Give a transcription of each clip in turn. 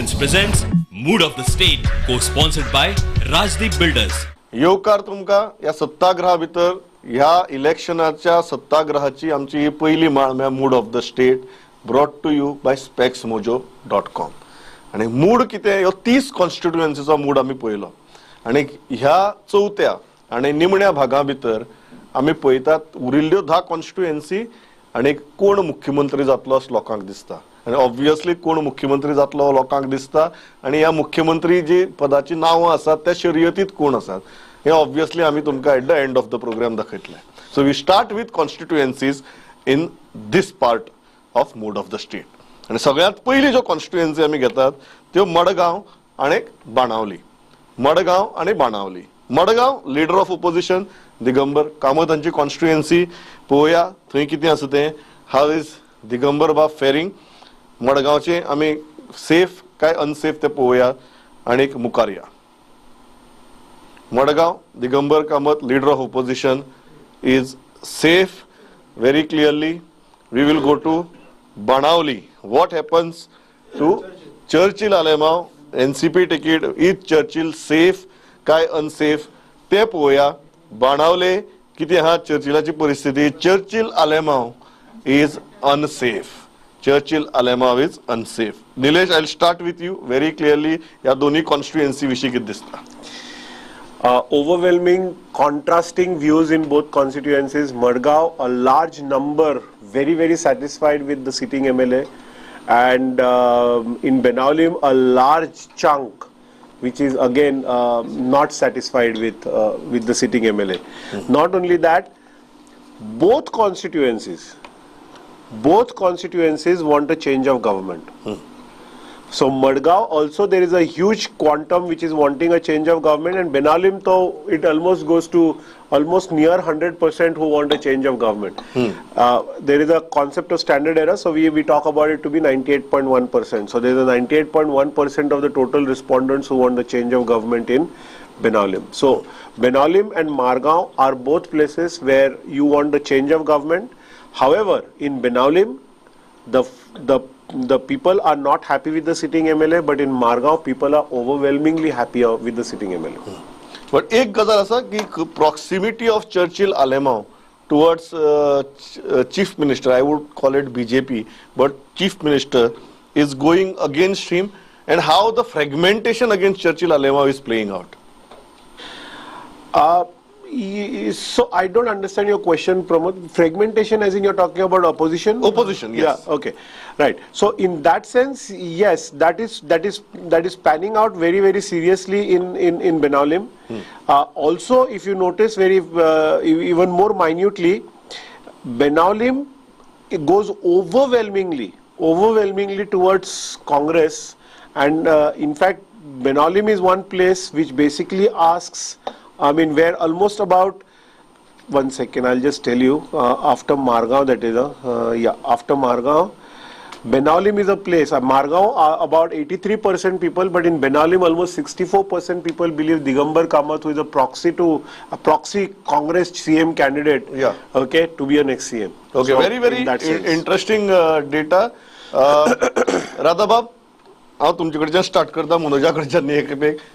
Prudent presents Mood of the State, co-sponsored by Rajdeep Builders. येवकार तुमका या सत्तागृहा भितर ह्या इलेक्शनाच्या सत्तागृहाची आमची ही पहिली माळ म्हळ्यार mood of the state brought to you by specsmojo.com. आणि मूड कितें ह्यो 30 कॉन्स्टिट्युएन्सीचो मूड आमी पळयलो आणि ह्या चवथ्या आणि निमण्या भागा भितर आमी पळयतात उरिल्ल्यो 10 कॉन्स्टिट्युएन्सी आणि कोण मुख्यमंत्री जातलो असो लोकांक दिसता आणि ऑब्वियसली कोण मुख्यमंत्री जातलो लोकांक दिसता आणि ह्या मुख्यमंत्री जी पदाची नांवां आसात त्या शर्यतीत कोण आसात हे ऑब्वियसली आमी तुमकां at the end of the program दाखयतले. So we start with constituencies in this part of mood of the state. आणि सगळ्यात पहिली जो कॉन्स्टिट्युएन्सी आमी घेतात त्यो मडगांव आणि बाणावली. मडगांव आणि Benaulim. Madgaon leader of opposition Digambar Kamat हांची कॉन्स्टिट्युएन्सी पळोवया थंय कितें आसा तें. हाव इज दिगंबर बाब फेरिंग. मडगांवचे आमी सेफ काय अनसेफ ते पळोवया आणि मुखार या. Madgaon Digambar Kamat leader of opposition is safe very clearly. We will go to Banavli. What happens to Churchill Alemao NCP ticket? Is Churchill safe काय unsafe ते पळोवया. बाणावले किती हा चर्चिलाची परिस्थिती. Churchill Alemao is unsafe. Churchill Alemao is unsafe. Nilesh, I'll start with you very clearly. या दोन्ही constituency विषयी किती दिसता? Overwhelming contrasting views in both constituencies. Madgaon, a large number very satisfied with the sitting MLA, and in Benaulim a large chunk which is again not satisfied with the sitting MLA. Not only that, both constituencies want a change of government. So Madgaon also there is a huge quantum which is wanting a change of government, and Benaulim though it almost goes to almost near 100% who want a change of government. There is a concept of standard error, so we talk about it to be 98.1%. So there is a 98.1% of the total respondents who want the change of government in Benaulim. So Benaulim and Margaon are both places where you want the change of government. However, in Benaulim, the people are not happy with the sitting MLA, but in Margaon people are overwhelmingly happy with the sitting MLA. But एक गजाल असा की proximity of Churchill Alemao towards chief minister, I would call it BJP, but chief minister is going against him, and how the fragmentation against Churchill Alemao is playing out. So I don't understand your question, Pramod. Fragmentation as in you're talking about opposition? Opposition, yes. Yeah, okay. Right. So in that sense, yes, that is panning out very seriously in Benaulim. Also, if you notice even more minutely, Benaulim it goes overwhelmingly towards Congress, and in fact Benaulim is one place which basically asks, I mean, where almost about, one second, I'll just tell you, after Margaon, that is, after Margaon, Benaulim is a place, Margaon about 83% people, but in Benaulim almost 64% people believe Digambar Kamath, who is a proxy Congress CM candidate, okay, to be a next CM. Okay, so, very interesting data. Radhabab, how do you start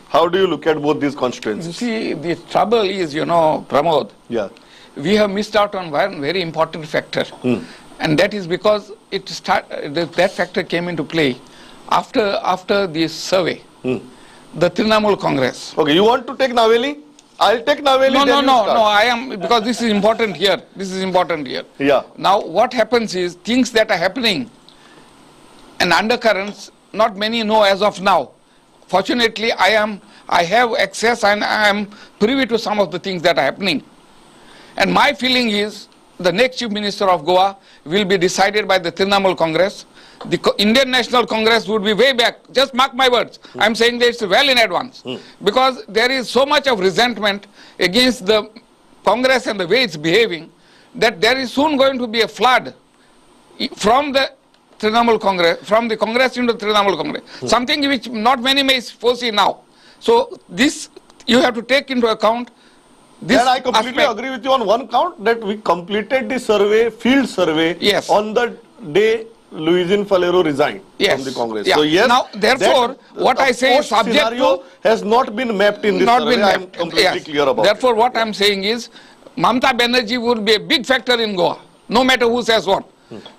how do you look at both these constituencies? You see, the trouble is, Pramod, we have missed out on one very important factor, and that is because that factor came into play after this survey, the Trinamool Congress. Okay, you want to take Naveli? I'll take Naveli. No, I am, because this is important here. Yeah. Now, what happens is, things that are happening and undercurrents, not many know as of now. Fortunately, I have access and I am privy to some of the things that are happening. And my feeling is the next Chief Minister of Goa will be decided by the Trinamool Congress. The Indian National Congress would be way back. Just mark my words. I'm saying this well in advance. Because there is so much of resentment against the Congress and the way it's behaving, that there is soon going to be a flood from the Trinamool Congress, from the Congress into the Trinamool Congress, something which not many may foresee now. So this you have to take into account. This and I completely agree with you on one count, that we completed the survey, field survey, on the day Luizin Falero resigned Yes. from the Congress. Yeah. So yes, Now, therefore, what I say is subject scenario to has not been mapped in this not survey. been I am mapped. completely Yes. clear about Therefore, it. what I'm saying is, Mamata Banerjee would be a big factor in Goa, no matter who says what.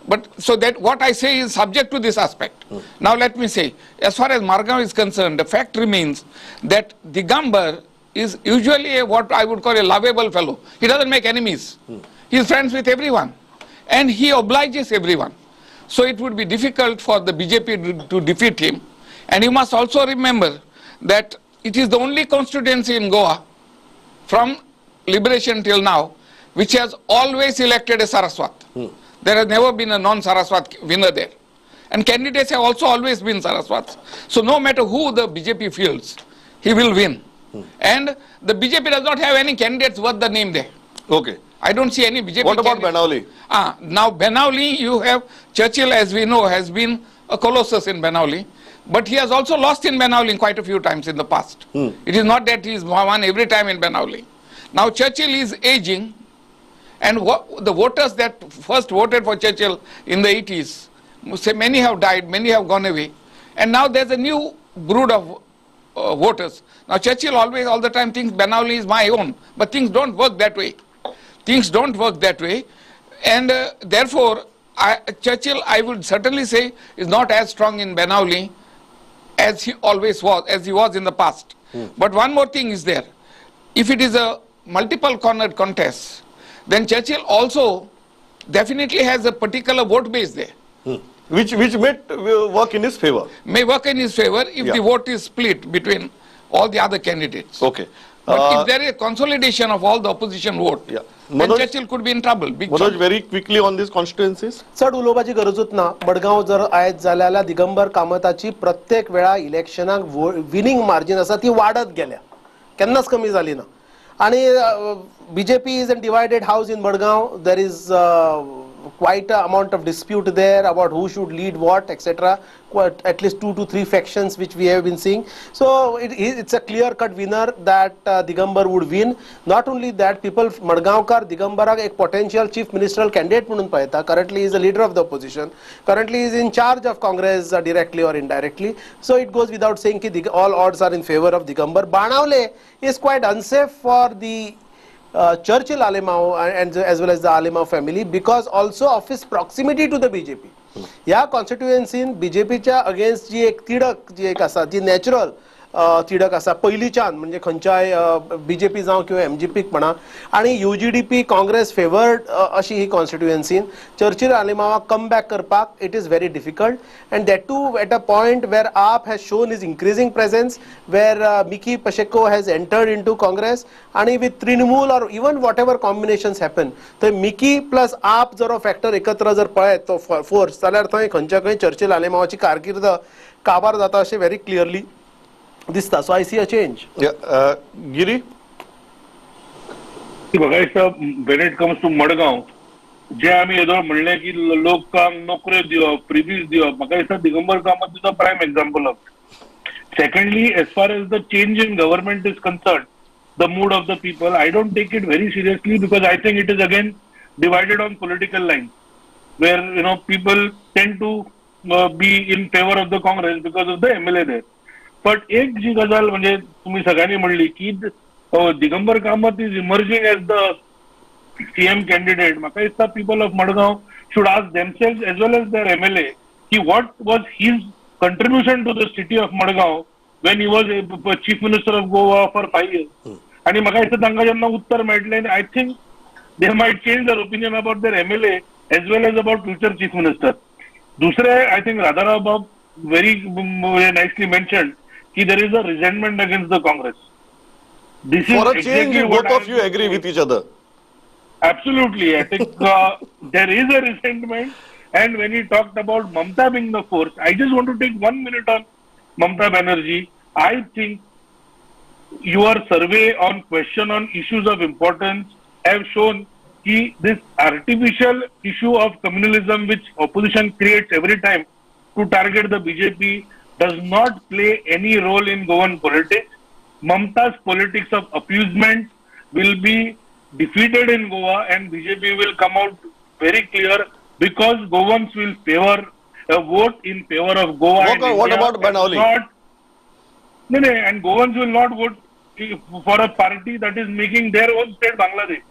But so that what I say is subject to this aspect. Now let me say, as far as Margao is concerned, the fact remains that Digambar is usually what I would call a lovable fellow. He doesn't make enemies. He is friends with everyone, and he obliges everyone. So it would be difficult for the BJP to defeat him. And you must also remember that it is the only constituency in Goa from liberation till now which has always elected a Saraswat. There has never been a non-Saraswat winner there. And candidates have also always been Saraswats. So no matter who the BJP fields, he will win. And the BJP does not have any candidates worth the name there. Okay. I don't see any BJP What about candidate. Banauli? Now Banauli, you have Churchill, as we know, has been a colossus in Banauli. But he has also lost in Banauli quite a few times in the past. It is not that he is won every time in Banauli. Now Churchill is aging, and the voters that first voted for Churchill in the 80s, say many have died, many have gone away, and now there's a new brood of voters. Now Churchill always, all the time thinks Banauli is my own, but things don't work that way. Things don't work that way, and therefore Churchill, I would certainly say, is not as strong in Banauli as he always was, as he was in the past. But one more thing is there. If it is a multiple cornered contest, then Churchill also definitely has a particular vote base there. Which may work in his favor. May work in his favor if the vote is split between all the other candidates. Okay. But if there is a consolidation of all the opposition vote, then Manoj, Churchill could be in trouble. Big Manoj, trouble. very quickly on these constituencies. चढ उलोवपाची गरजूच ना. मडगांव जर आयज जाल्या जाल्यार दिगंबर कामताची प्रत्येक वेळा इलेक्शनाक winning margin आसा ती वाडत गेल्या, केन्नाच कमी जाली ना. आणि BJP is a divided house in Madgaon. There is quite a amount of dispute there about who should lead what, etc. At least 2 to 3 factions which we have been seeing. So it's a clear-cut winner that Digambar would win. Not only that, people Madgaonkar Digambarak एक potential chief ministerial candidate म्हणून पळयता. Currently he is a leader of the opposition. Currently he is in charge of Congress directly or indirectly. So it goes without saying that all odds are in favor of Digambar. Banavle is quite unsafe for the Churchill Alemao and as well as the Alemao family because also of his proximity to the BJP. ह्या कॉन्स्टिट्युएन्सीन बीजेपीच्या against जी एक तिडक जी एक आसा जी natural तिडक आसा पयलींच्यान म्हणजे खंयच्याय बीजेपी जावं किंवा एमजीपीक म्हणा आनी UGDP काँग्रेस फेवर्ड अशी ही कॉन्स्टिट्युएन्सीन चर्चिल आलेमावाक कम बॅक करपाक it is very difficult and that too at a point where AAP has shown is increasing presence where Mickey Pacheco has entered into Congress आणि with Trinamool or even whatever combinations happen थंय Mickey plus AAP जर factor एकत्र जर पळयत तो force जाल्यार थंय खंयच्या खंय चर्चिल आलेमावाची कारकीर्द काबार जाता अशें व्हेरी क्लियरली दिसता. सो आय सी अ चेंज. गिरी बघा when it comes to Madgaon जे आम्ही येदोळ म्हणले की लोकांक नोकऱ्यो दिवप प्रिव्हीज दिवप म्हाका दिसता Digambar Kamat is a prime example of. Secondly as far as the change in government is concern the mood of the people, I don't take it very seriously because I think it is again divided on political lines where people tend to be in favor of the Congress because of the MLA there. But एक जी गजाल म्हणजे तुम्ही सगळ्यांनी म्हणली की Digambar Kamat is emerging as the CM candidate. म्हाका दिसता people of Madgaon should ask themselves as well as their MLA ki what was his contribution to the city of Madgaon when he was a chief minister of Goa for 5 years. आणि म्हाका दिसता तांकां जेन्ना उत्तर मेळटलें I think they might change their opinion about their MLA as well as about future chief minister. दुसरे I think Radharav Bab very nicely mentioned कि there is a resentment against the Congress. This For is a change, exactly both of you agree with each other. Absolutely, I think there is a resentment. And when he talked about Mamata being the force, I just want to take 1 minute on Mamata Banerjee. I think your survey on question on issues of importance have shown that this artificial issue of communalism which opposition creates every time to target the BJP does not play any role in Goan politics. Mamata's politics of appeasement will be defeated in Goa and BJP will come out very clear because Goans will favor a vote in favor of Goa and What India about Banauli? And Goans will not vote for a party that is making their own state Bangladesh.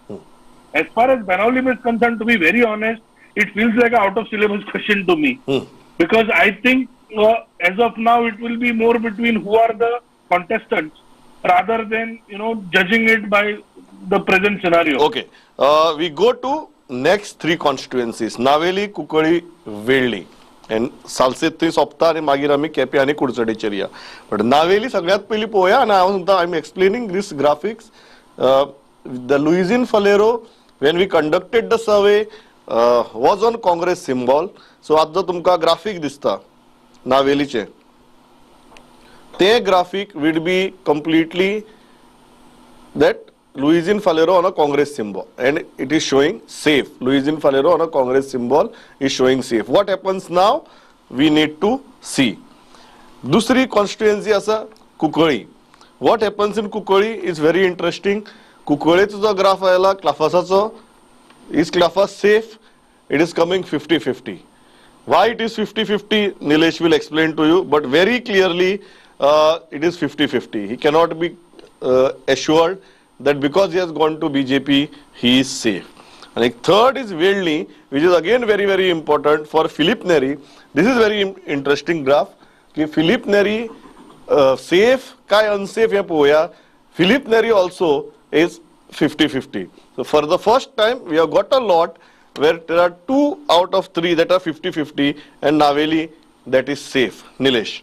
As far as Banauli is concerned, to be very honest, it feels like an out of syllabus question to me. Because I think as of now it will be more between who are the contestants rather than judging it by the present scenario. Okay, we go to next three constituencies: Naveli, Kukali, Velli. And Salcete थंय सोंपता आनी मागीर आमी केपें आनी कुडचडेचेर या. But Navelim सगळ्यात पयलीं पळोवया आनी हांव सांगता I am explaining this graphics. The Luizinho Faleiro when we conducted the survey was on Congress symbol. So आतां तुमकां ग्राफिक दिसता नावेलीचे. ते graphic would be completely that Luizin Falero on a Congress symbol, and it is showing safe. Luizin Falero on a Congress symbol is showing safe. What happens now? We need to see. Dusri constituency asa Kukali. What happens in Kukali is very interesting. Kukalicho jo graph ayala Klafasacho is Klafas safe. It is coming 50-50. Why it is 50-50? Nilesh will explain to you, but very clearly it is 50-50. He cannot be assured that because he has gone to BJP, he is safe. And third is Velli, which is again very, very important for Philip Neri. This is very interesting graph. Ki Philip Neri safe, kai unsafe ya poya. Philip Neri also is 50-50. So for the first time, we have got a lot where there are 2 out of 3 that are 50-50 and Naveli that is safe. Nilesh.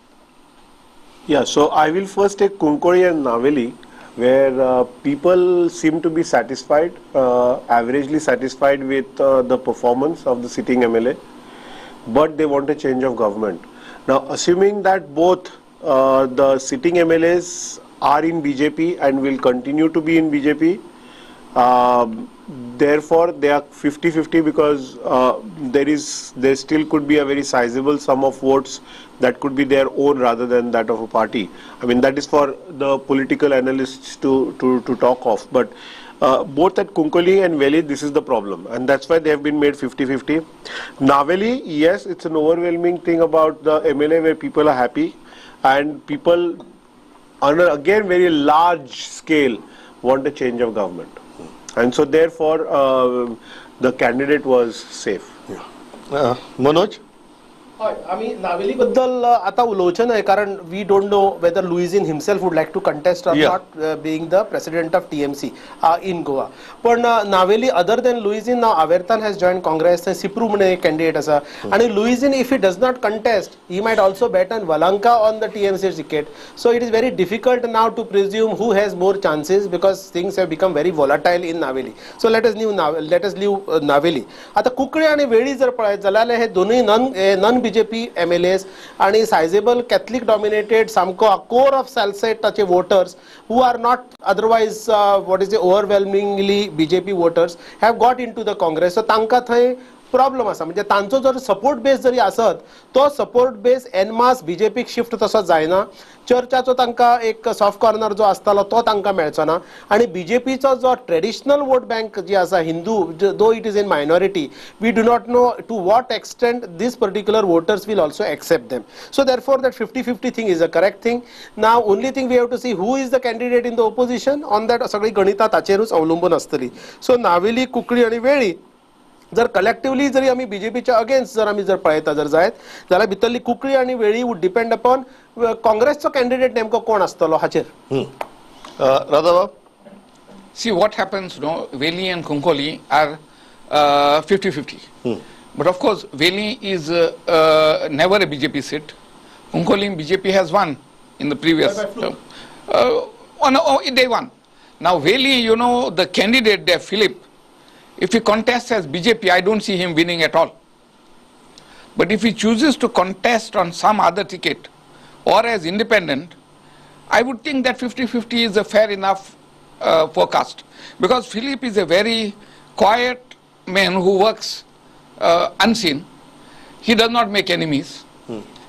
Yeah, so I will first take Konkani and Naveli, where people seem to be satisfied, averagely satisfied with the performance of the sitting MLA, but they want a change of government. Now, assuming that both the sitting MLAs are in BJP and will continue to be in BJP, therefore they are 50-50 because there still could be a very sizable sum of votes that could be their own rather than that of a party. I mean, that is for the political analysts to talk of. But both at Konkani and Velli, this is the problem. And that's why they have been made 50-50. Naveli, yes, it's an overwhelming thing about the MLA where people are happy. And people, on a, again, very large scale, want a change of government. And so therefore, the candidate was safe. Yeah. Manoj? आम्ही नावेली बद्दल आता उलोवचें न्हय कारण we don't know whether Luizinho himself would like to contest or not being the president of TMC in Goa पण Navelim other than Luizinho now Avertano has joined Congress थंय सिप्रू म्हणून एक कॅन्डिडेट आसा आनी Luizinho if he does not contest he might also bat on Valanka on the TMC ticket so it is very difficult now to presume who has more chances because things have become very volatile in Navelim so let us leave Navelim आता कुंकळी आनी वेळी जर पळयत जाल्यार हे दोनूय non BJP MLAs आणि sizable Catholic dominated सामको core of Salsette voters who are not otherwise overwhelmingly BJP voters have got into the Congress. So तांकां थंय प्रॉब्लम आसा म्हणजे तांचो जर सपोर्ट बेस जरी आसत तो सपोर्ट बेस एन मास बीजेपीक शिफ्ट तसो जायना चर्चाचो तांकां एक सॉफ्ट कॉर्नर जो आसतालो तो तांकां मेळचो ना आनी बीजेपीचो जो ट्रेडिशनल वोट बँक जी आसा Hindu though it is in minority we do not know to what extent these particular voters will also accept them so therefore that 50-50 thing is a correct thing now only thing we have to see who is the candidate in the opposition on that सगळी गणितां ताचेरूच अवलंबून आसतली सो नावेली कुंकळी आनी वेळी जर collectively जरी आमी बीजेपीच्या against जर आमी जर पळयता जर जायत जाल्यार भितरली कुंकळी आनी वेळी वूड डिपेंड अपॉन काँग्रेसचो कॅन्डिडेट नेमको कोण आसतलो हाचेर राधाबाब See what happens, Velli and Konkani are 50-50. But of course, Velli is never a BJP seat. Konkani BJP has won in the previous term. They won. Now Velli, the candidate there, Philip, if he contests as BJP, I don't see him winning at all. But if he chooses to contest on some other ticket or as independent, I would think that 50-50 is a fair enough forecast. Because Philip is a very quiet man who works unseen. He does not make enemies.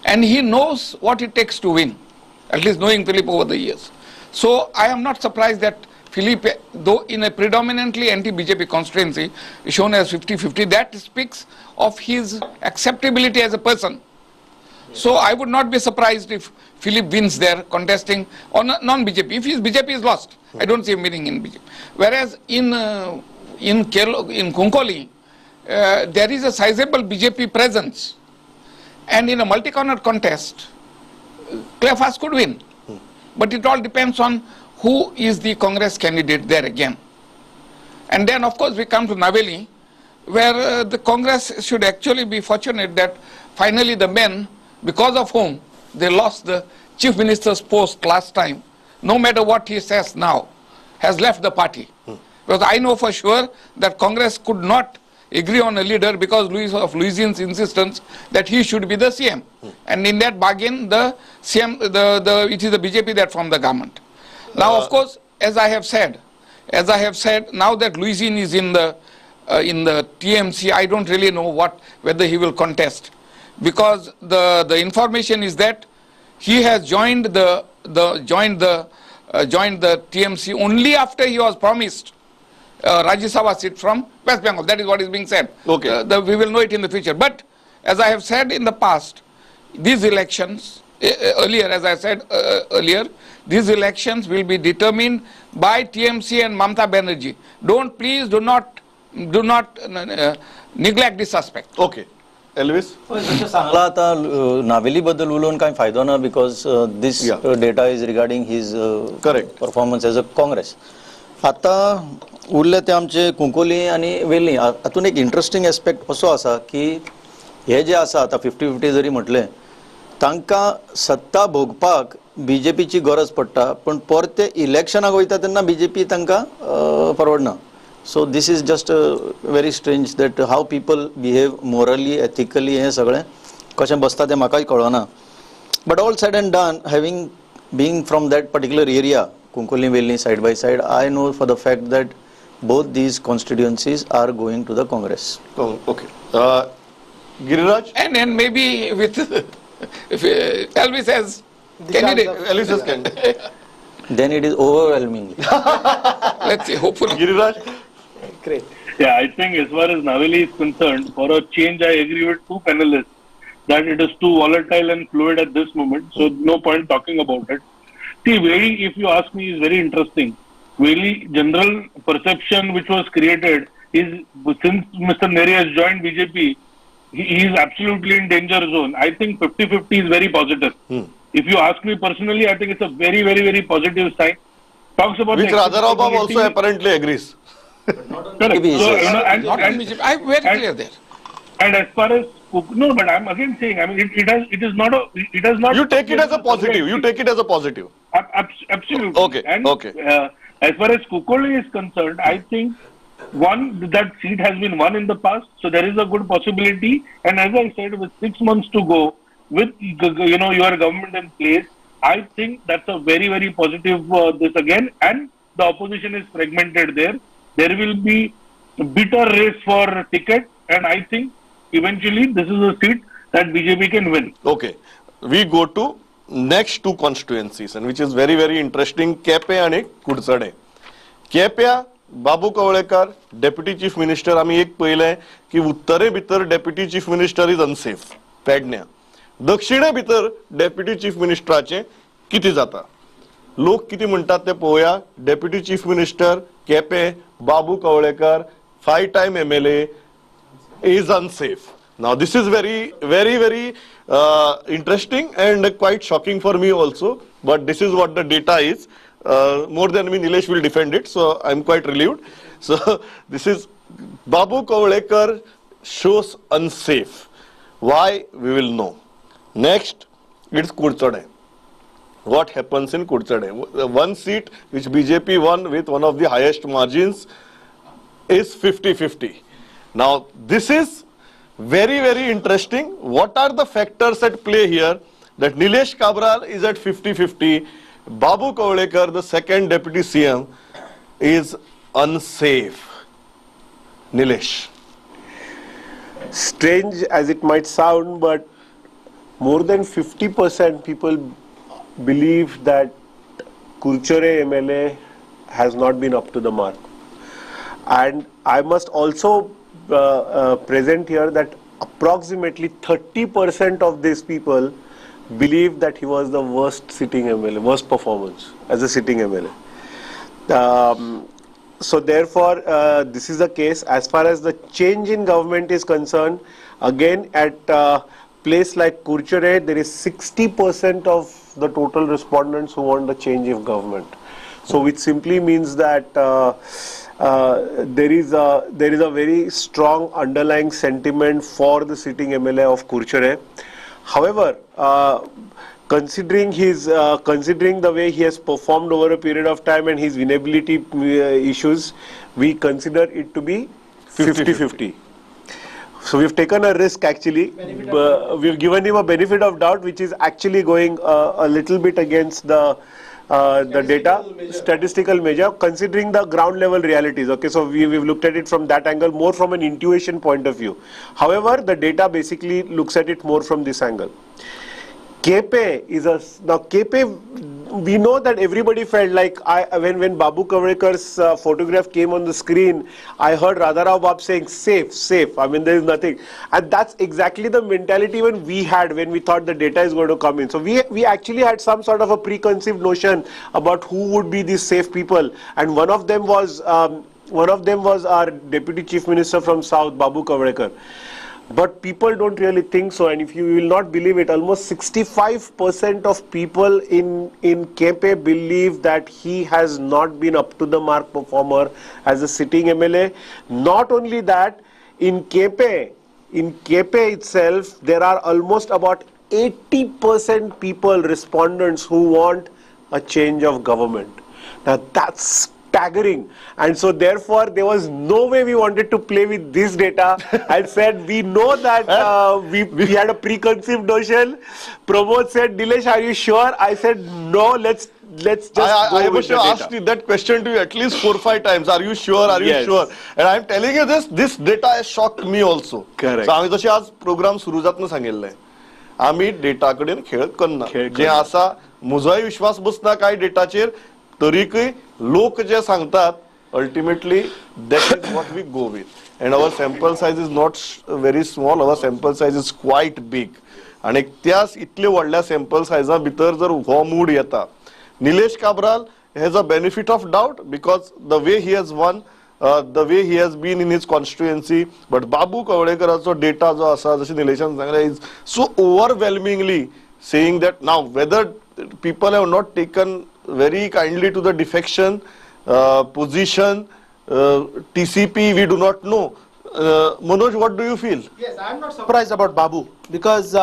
And he knows what it takes to win, at least knowing Philip over the years. So I am not surprised that Philip, though in a predominantly anti-BJP constituency, is shown as 50-50. That speaks of his acceptability as a person So I would not be surprised if Philip wins there contesting or non-BJP. If he's BJP, is lost. I don't see him winning in BJP. Whereas in Konkani, there is a sizable BJP presence, and in a multi-corner contest, Cleophas could win. But it all depends on who is the Congress candidate there again. And then, of course, we come to Naveli, where the Congress should actually be fortunate that finally the men, because of whom they lost the chief minister's post last time, no matter what he says now, has left the party. Because I know for sure that Congress could not agree on a leader because of Louisian's insistence that he should be the CM. And in that bargain, the CM, it is the BJP that formed the government. Now, of course, as I have said, now that Louisian is in the TMC, I don't really know whether he will contest, because the information is that he has joined the TMC only after he was promised Rajya Sabha seat from West Bengal. That is what is being said. Okay. We will know it in the future. But as I have said in the past, these elections, earlier, as I said earlier, these elections will be determined by TMC and Mamata Banerjee. Please do not neglect this aspect. Okay. Elvis? जसं सांगला आता नावेली बद्दल उलोवन काय फायदो ना because this data is regarding his correct performance as a Congress. आता उरले ते आमचे कुंकोली आणि वेली हातून एक इंटरेस्टिंग एस्पेक्ट असो आसा की हे जे आसा आता 50-50 जरी म्हटले तांकां सत्ता भोगपाक बीजेपीची गरज पडटा पण परते इलेक्शनाक वयता तेन्ना बीजेपी तांकां परवडना. So this is just very strange that how people behave morally, ethically हे सगळें कशें बसता तें म्हाकाय कळना. But all said and done, being from that particular area, Konkani Velni side by side, I know for the fact that both these constituencies are going to the Congress. Oh, okay. Giriraj? And maybe with Elvis as candidate. Elvis as candidate. Then it is overwhelmingly. Let's see, hopefully. Giriraj? Great. Yeah, I think as far as Naveli is concerned, for a change, I agree with two panelists that it is too volatile and fluid at this moment. So no point talking about it. See, Veli, if you ask me, is very interesting. Veli, general perception which was created is since Mr. Neri has joined BJP, he is absolutely in danger zone. I think 50-50 is very positive. If you ask me personally, I think it's a very, very, very positive sign. Talks about which Radharao Babu also apparently agrees. Correct. So, I'm very clear there. And as far as no, but I'm again saying, I mean, it is not. You take it as a positive. You take it as a positive. Absolutely. Okay. And, okay. As far as Kukoli is concerned, I think that seat has been won in the past, so there is a good possibility. And as I said, with 6 months to go, with your government in place, I think that's a very, very positive this again. And the opposition is fragmented there. There will be a bitter race for ticket, and I think eventually this is a seat that BJP can win. Okay, we go to next two constituencies, and which is very, very interesting. Kepe and Kudsade. Kepe, Babu Kawalekar, Deputy Chief Minister. आम्ही एक पहिले की उत्तरे भितर Deputy Chief Minister is unsafe. पेडण्या. दक्षिणे भितर Deputy Chief Ministerचे किती जाता? लोक किती म्हणतात ते पोया. Deputy Chief Minister Kepe, Babu Kawalekar, 5-time MLA is unsafe. Now this is very, very, very interesting and quite shocking for me also. But this is what the data is. More than me, Nilesh will defend it, so I'm quite relieved. So this is Babu Kawalekar shows unsafe. Why? We will know. Next, it's Kudsade. What happens in Kudsade? One seat which BJP won with one of the highest margins is 50-50. Now this is very, very interesting. What are the factors at play here? That Nilesh Kabral is at 50-50. Babu Kawalekar, the second deputy CM, is unsafe. Nilesh. Strange as it might sound, but more than 50% people believe that Kurchere MLA has not been up to the mark. And I must also present here that approximately 30% of these people believed that he was the worst sitting MLA, worst performance as a sitting MLA. So therefore, this is the case. As far as the change in government is concerned, again at place like Kurchere, there is 60% of the total respondents who want the change of government. So which simply means that there is a very strong underlying sentiment for the sitting MLA of Kurchere. However, considering the way he has performed over a period of time and his winnability issues, we consider it to be 50-50. So we've taken a risk actually. We've given him a benefit of doubt, which is actually going a little bit against the statistical measure, considering the ground level realities. Okay, so we've looked at it from that angle, more from an intuition point of view. However, the data basically looks at it more from this angle. KP is now KP, we know that everybody felt like when Babu Kavlekar's photograph came on the screen, I heard Radharao Bab saying safe. I mean, there is nothing, and that's exactly the mentality even we had when we thought the data is going to come in. So we actually had some sort of a preconceived notion about who would be these safe people, and one of them was our Deputy Chief Minister from South, Babu Kavlekar. But people don't really think so, and if you will not believe it, almost 65% of people in KP believe that he has not been up to the mark performer as a sitting MLA. Not only that, in KP itself, there are almost about 80% people, respondents, who want a change of government. Now that's staggering, and so therefore there was no way we wanted to play with this data. I said we know that we had a preconceived notion. Pramod said, Nilesh, are you sure? I said no, let's just go I with must the have data. asked you that question to you at least 4 or 5 times. Are you sure? Are you Yes. sure? And I'm telling you this data has shocked me also. Correct. So आम्ही जशी आज programme सुरू जातना सांगिल्लें, आम्ही data कडेन खेळ करना. जे आसा म्हजोय विश्वास बसना काय डेटाचेर, तरीकय लोक जे सांगतात ultimately that is what we go with, and our sample size is not very small, our sample size is quite big, आणि त्याच इतले व्हडल्या sample size भितर जर हो मूड येता, Nilesh Kabral has a benefit of doubt because the way he has won, the way he has been in his constituency, but Babu Kavlekaracho data jo asa, जशे Nileशान सांगले, is so overwhelmingly saying that now whether people have not taken very kindly to the defection position, TCP, we do not know. Manoj, what do you feel? Yes, I am not surprised about Babu because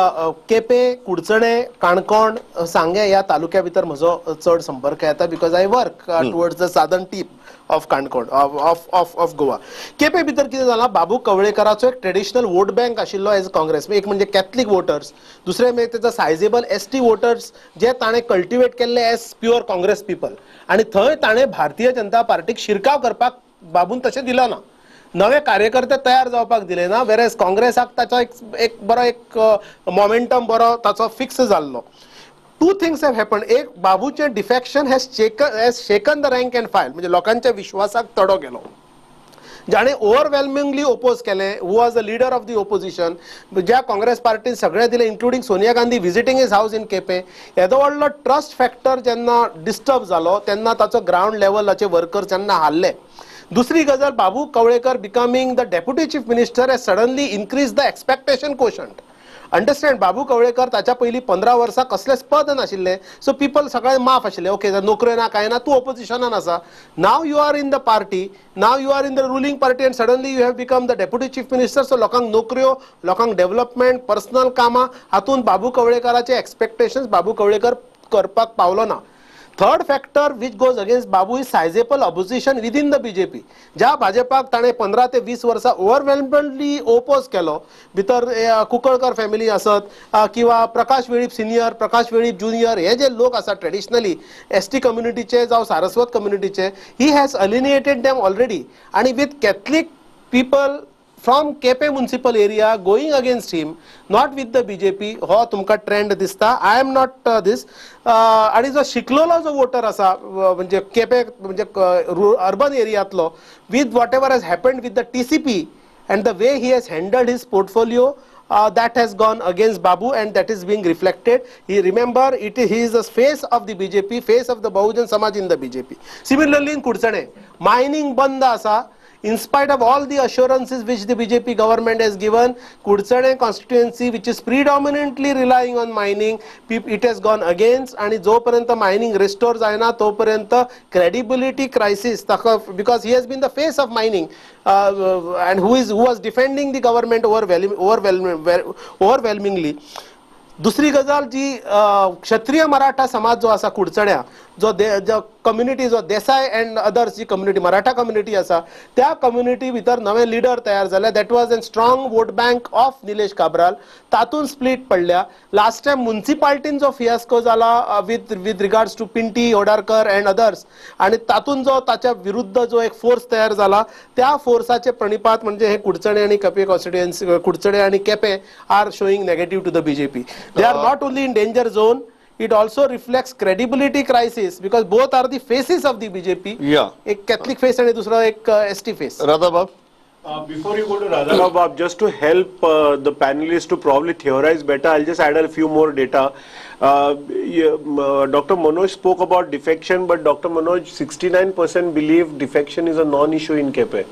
Quepem, कुडचणे, Canacona, सांगे या तालुक्या भितर म्हजो चड संपर्क येता because I work towards the southern tip of Canacona of Goa. Quepem भितर कितें जालां, बाबू कवळेकराचो एक ट्रेडिशनल वोट बँक आशिल्लो एज काँग्रेस. एक म्हणजे कॅथलीक वोटर्स, दुसरे म्हणजे तेजो सायजेबल ST वोटर्स जे ताणें कल्टिवेट केल्ले एज प्युअर काँग्रेस पीपल, आनी थंय ताणें भारतीय जनता पार्टीक शिरकाव करपाक बाबून तशें दिलो ना. नवे कार्यकर्ते तयार जावपाक दिले ना, वेरेज काँग्रेसाक ताचो एक बरो एक मोमेंटम बरो ताचो फिक्स जाल्लो. Two things have happened. एक, बाबूचे defection has shaken the rank and file, म्हणजे लोकांच्या विश्वासाक तडो गेलो. जाणे ओव्हरवेल्मिंगली ओपोज केले, who was the leader of the opposition, ज्या काँग्रेस पार्टीन सगळे दिले, including Sonia Gandhi visiting his house in Quepem. येदो व्हडलो ट्रस्ट फॅक्टर जेन्ना डिस्टर्ब जालो तेन्ना ताचो ग्राउंड लेवलाचे वर्कर जेन्ना हारले. दुसरी गजाल, Babu Kavlekar becoming the deputy chief minister has suddenly increase the expectation quotient. Understand, Babu Kavlekar ताच्या पयलीं 15 वर्सां कसलेच पद नाशिल्ले, सो पीपल सगळे माफ आशिल्ले. ओके, नोकऱ्यो ना काय ना, तूं ओपोजिशनान आसा. Now you are in the party, now you are in the ruling party, and suddenly you have become the deputy chief minister. So लोकांक नोकऱ्यो, लोकांक डेव्हलपमेंट, पर्सनल कामां, हातून बाबू कवळेकराचे एक्सपेक्टेशन्स बाबू कवळेकर करपाक पावलो ना. Third factor which goes against Babu is sizable opposition within the BJP. ज्या भाजपाक ताणें 15 ते 20 वर्सां ओव्हरवेल्मडली ओपोज केलो, भितर कुंकळकर फॅमिली आसत किंवा प्रकाश वेळीप सिनियर, प्रकाश वेळीप ज्युनियर, हे जे लोक आसा ट्रेडिशनली ST कम्युनिटीचे जावं सारस्वत कम्युनिटीचे, he has alienated them already. आणि with Catholic people from KP municipal area going against him, not with the BJP, हो तुमका ट्रेंड दिसता. I am not this. आणि जो शिकलेलो जो वोटर असा, म्हणजे केपे म्हणजे urban एरियातलो, with whatever has happened with the TCP and the way he has handled his portfolio, that has gone against Babu, and that is being reflected. He is the face of the BJP, face of the Bahujan Samaj in the BJP. Similarly in Kudsane, mining banda asa. In spite of all the assurances which the BJP government has given, Kudsane constituency, which is predominantly relying on mining, it has gone against. And जोपर्यंत mining restores आहे ना, तोपर्यंत credibility crisis, because he has been the face of mining, and who was defending the government overwhelmingly. दुसरी गजाल जी क्षत्रिय मराठा समाज जो असा कुडचड्या, जो कम्युनिटी, जो देसाई अँड अदर्स जी कम्युनिटी, मराठा कम्युनिटी असा, त्या कम्युनिटी भितर नवे लिडर तयार झाले. That was a strong vote bank of Nilesh Cabral. तातून स्प्लिट पडल्या. लास्ट टाइम म्युन्सिपाल्टीन जो फियास्को झाला with regards to Pinty, Hodarkar and others, आणि तातून जो त्याच्या विरुद्ध जो एक फोर्स तयार झाला, त्या फोर्साचे प्रणिपात म्हणजे हे कुडचडे आणि केपे कॉन्स्टिट्युएन्सी, कुडचडे आणि Quepem are showing negative to the BJP. They are not only in danger zone, it also reflects credibility crisis, because both are the faces of the BJP. Yeah. एक Catholic face and दूसरा एक ST face. Radhabab. Before you go to Radhabab, just to help the panelists to probably theorize better, I'll just add a few more data. Dr. Manoj spoke about defection, but Dr. Manoj, 69% believe defection is a non-issue in Kepe.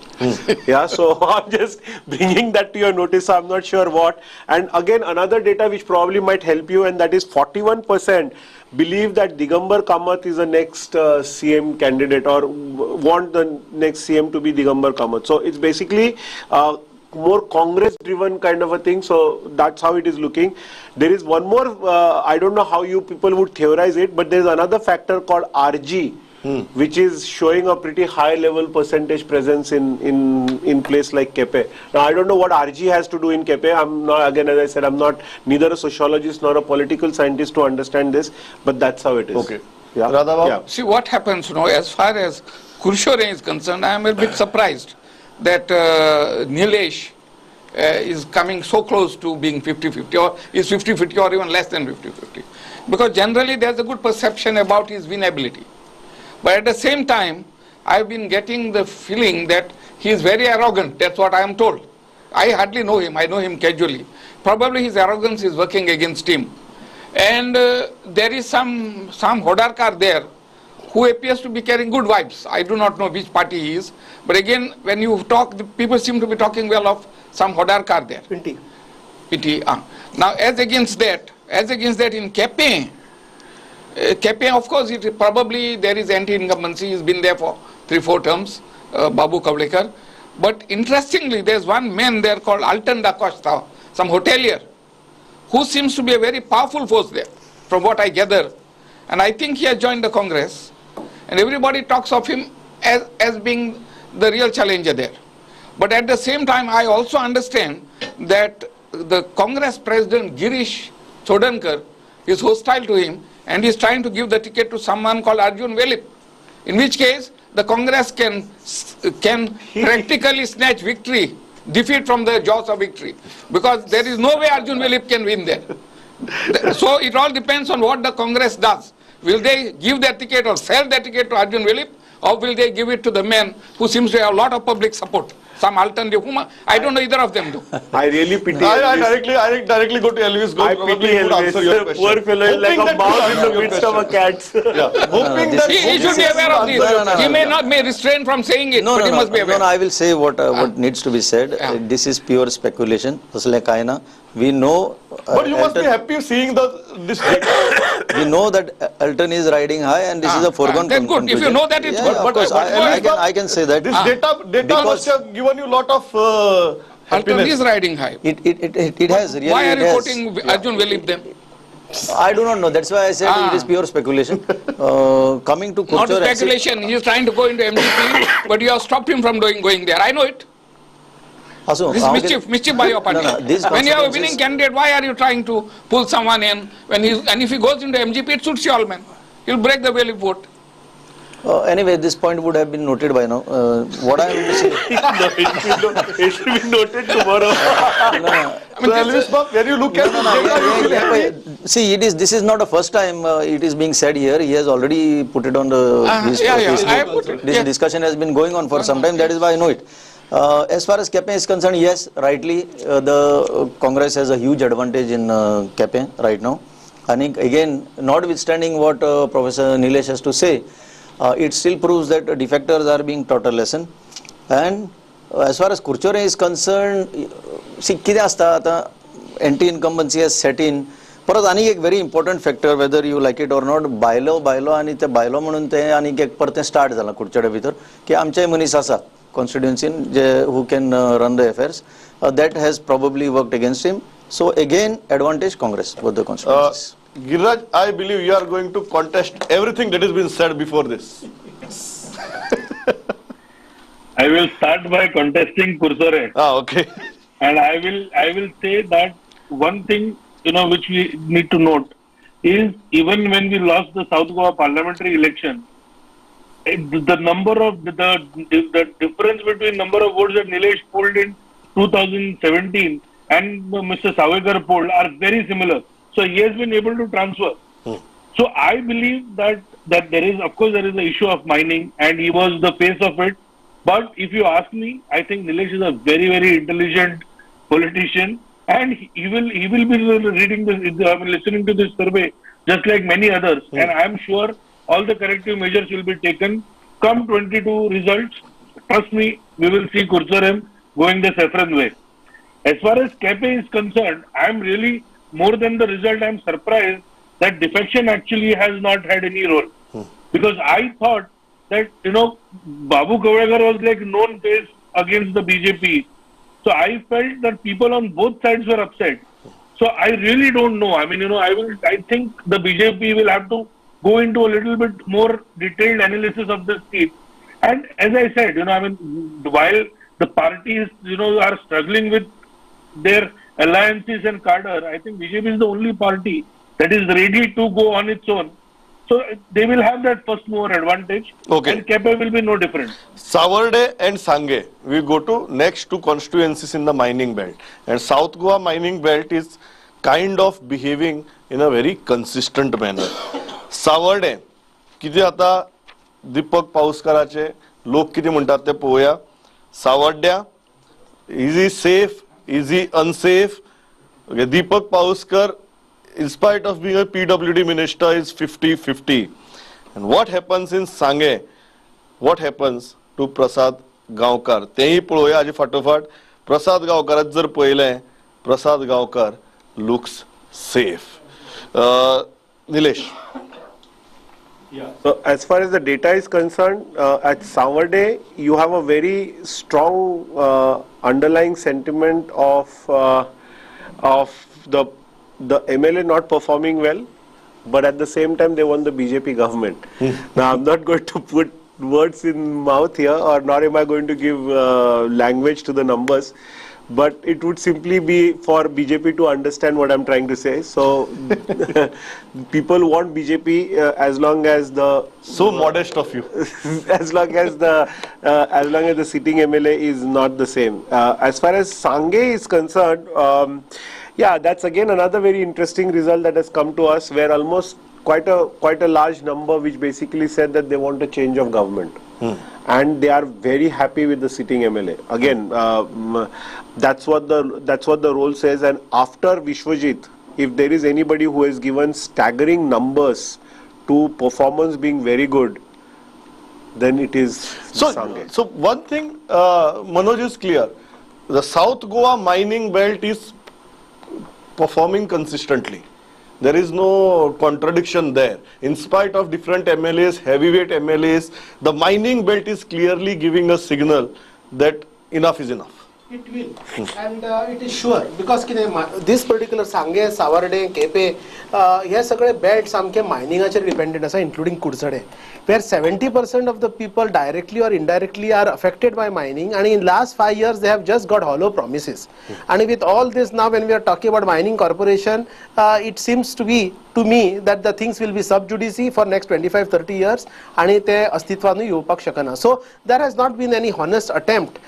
Yeah, so I'm just bringing that to your notice. I'm not sure what. And again, another data which probably might help you, and that is 41% believe that Digambar Kamath is the next CM candidate, or want the next CM to be Digambar Kamath. So it's basically more Congress driven kind of a thing. So that's how it is looking. There is one more, I don't know how you people would theorize it, but there's another factor called RG, which is showing a pretty high level percentage presence in place like Kepe. Now I don't know what RG has to do in Kepe. I'm not, again, as I said, I'm not neither a sociologist nor a political scientist to understand this, but that's how it is. Okay. Yeah. Radhabab? Yeah. See what happens, as far as Kurshore is concerned, I am a bit surprised that Nilesh is coming so close to being 50-50, or is 50-50 or even less than 50-50. Because generally there's a good perception about his winnability. But at the same time, I've been getting the feeling that he is very arrogant. That's what I am told. I hardly know him. I know him casually. Probably his arrogance is working against him. And there is some Hodarkar there who appears to be carrying good vibes. I do not know which party he is. But again, when you talk, the people seem to be talking well of some Hodarkar there. Pinti. Now, as against that in Kepe, of course, probably there is anti-incumbency. He's been there for 3-4 terms, Babu Kavlekar. But interestingly, there's one man there called Alton da Costa, some hotelier, who seems to be a very powerful force there, from what I gather. And I think he has joined the Congress. And everybody talks of him as being the real challenger there. But at the same time, I also understand that the Congress president, Girish Chodankar, is hostile to him, and is trying to give the ticket to someone called Arjun Velip. In which case, the Congress can practically snatch defeat from the jaws of victory. Because there is no way Arjun Velip can win there. So it all depends on what the Congress does. Will they give their ticket or sell their ticket to Arjun Velip, or will they give it to the man who seems to have a lot of public support? Some alternative, I don't know either of them do. I really pity I directly go to Elvis. I pity Elvis. Poor fellow is like a mouse in the midst of a cat. Hoping that He should be aware of this. He may refrain from saying it, but he must be aware. No, I will say what needs to be said. This is pure speculation. We know. But you must be happy seeing this data. We know that Alton is riding high, and this is a foregone That's good. conclusion. If you know that, it's good. Of course, I can say that. This data must have given you a lot of Alton happiness. is riding high. It has really. Why are you quoting Arjun Velip then? I do not know. That's why I said it is pure speculation. Coming to Not Kurchor, speculation. He is trying to go into MGP, but you have stopped him from going there. I know it. This is mischief by your party. When you have a winning candidate, why are you trying to pull someone in? And if he goes into MGP, it suits you all, man. He'll break the Velip vote. Anyway, this point would have been noted by now. What I am going to say. It should be noted tomorrow. So Elvis, when you look at the data, see, this is not the first time it is being said here. He has already put it on the. This discussion has been going on for some time. That is why I know it. As far as Kepe is concerned, yes, rightly, the Congress has a huge advantage in Kepe right now. And again, notwithstanding what Professor Nilesh has to say, it still proves that defectors are being taught a lesson. And as far as Kurchore is concerned, see, कितें आसता आता anti-incumbency has set in. परत आनी एक very important factor, whether you like it or not, बायलो आनी ते बायलो म्हणून ते आनी एक परते स्टार्ट जाला कुडचडे भितर की आमचे मनीस आसा constituency J who can run the affairs. That has probably worked against him. So again, advantage Congress, both the constituencies. Giraj, I believe you are going to contest everything that has been said before this. I will start by contesting Kursore. Okay. And I will say that one thing, which we need to note is even when we lost the South Goa parliamentary election, the number of the difference between number of votes that Nilesh polled in 2017 and Mr. Savekar polled are very similar. So he has been able to transfer. So I believe that there is, of course, there is the issue of mining, and he was the face of it. But if you ask me, I think Nilesh is a very, very intelligent politician, and he will be reading this, listening to this survey just like many others. And I am sure all the corrective measures will be taken. Come 22 results, trust me, we will see Kurchorem going the saffron way. As far as Kepe is concerned, I am really, more than the result, I am surprised that defection actually has not had any role. Because I thought that, Babu Kavadekar was like known face against the BJP. So I felt that people on both sides were upset. So I really don't know. I mean, I think the BJP will have to go into a little bit more detailed analysis of the seat. And as I said, while the parties, are struggling with their alliances and cadre, I think BJP is the only party that is ready to go on its own. So they will have that first mover advantage. Okay. And Kepe will be no different. Savarde and Sange, we go to next two constituencies in the mining belt. And South Goa mining belt is kind of behaving in a very consistent manner. Savarde, किती आता दीपक पाऊसकराचे लोक किती म्हणतात ते पोया. सावर्ड्या, is he safe? Is he unsafe? Okay, Deepak Pauskar, in spite of being a PWD minister, is 50-50. And what happens in Sange? What happens to Prasad Gaonkar? तेही पळोवया आजी फाटोफाट. प्रसाद गांवकारात जर पळयलें, प्रसाद गांवकार looks safe. Nilesh. Yeah. So as far as the data is concerned, at Savarde, you have a very strong underlying sentiment of the MLA not performing well, but at the same time they won the BJP government. Now I'm not going to put words in mouth here, or nor am I going to give language to the numbers. But it would simply be for BJP to understand what I'm trying to say. So people want BJP as long as the Modest of you. as long as the sitting MLA is not the same. As far as Sange is concerned, yeah, that's again another very interesting result that has come to us, where almost quite a large number which basically said that they want a change of government. And they are very happy with the sitting MLA. Again, that's what the roll says. And after Vishwajit, if there is anybody who has given staggering numbers to performance being very good, then it is Sange. So one thing, Manoj, is clear. The South Goa mining belt is performing consistently. There is no contradiction there. In spite of different MLAs, heavyweight MLAs, the mining belt is clearly giving a signal that enough is enough. It will, and it is sure, because this particular Sange, Savarde, Kepe, हे सगळे belts आमचे miningaचेर dependent आसा, including Kursade, where 70% of the people directly or indirectly are affected by mining, and in last 5 years they have just got hollow promises. And with all this now, when we are talking about mining corporation, it seems to be to me that the things will be sub judice for next 25-30 years आणि ते अस्तित्वान येवपाक शकना. So there has not been any honest attempt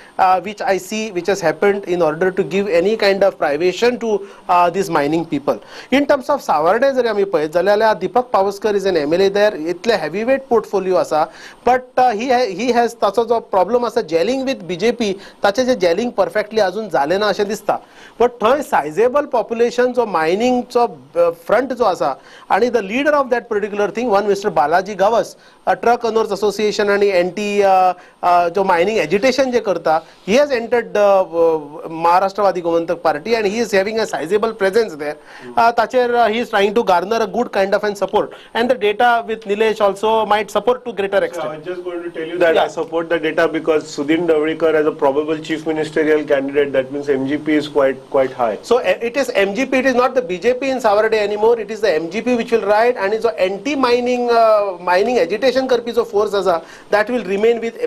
which I see which has happened in order to give any kind of privation to these mining people. In terms of Savarde जर आमी पळयत जाल्यार Deepak Pavaskar is an MLA there, इतले heavyweight portfolio आसा, but he has ताचो जो problem आसा gelling with BJP, ताचे जे gelling perfectly अजून जाले ना अशें दिसता. But थंय sizable population जो mining चो front जो आसा आणि the leader of that particular thing, one Mr. Balaji Gawas, a truck owners association आणि anti जो mining agitation जे करता, he has entered Maharashtraवादी Gomantak party and he is having a sizable presence there. Tacher he is trying to garner a good kind of an support, and the data with Nilesh also might support to greater extent. I was just going to tell you that I support the data because Sudhin Davdekar as a probable chief ministerial candidate, that means MGP is quite high. So it is MGP, it is not the BJP in Savarde anymore, it is the MGP which will ride, and it's anti-mining mining agitation karpi jo force asa, that will remain with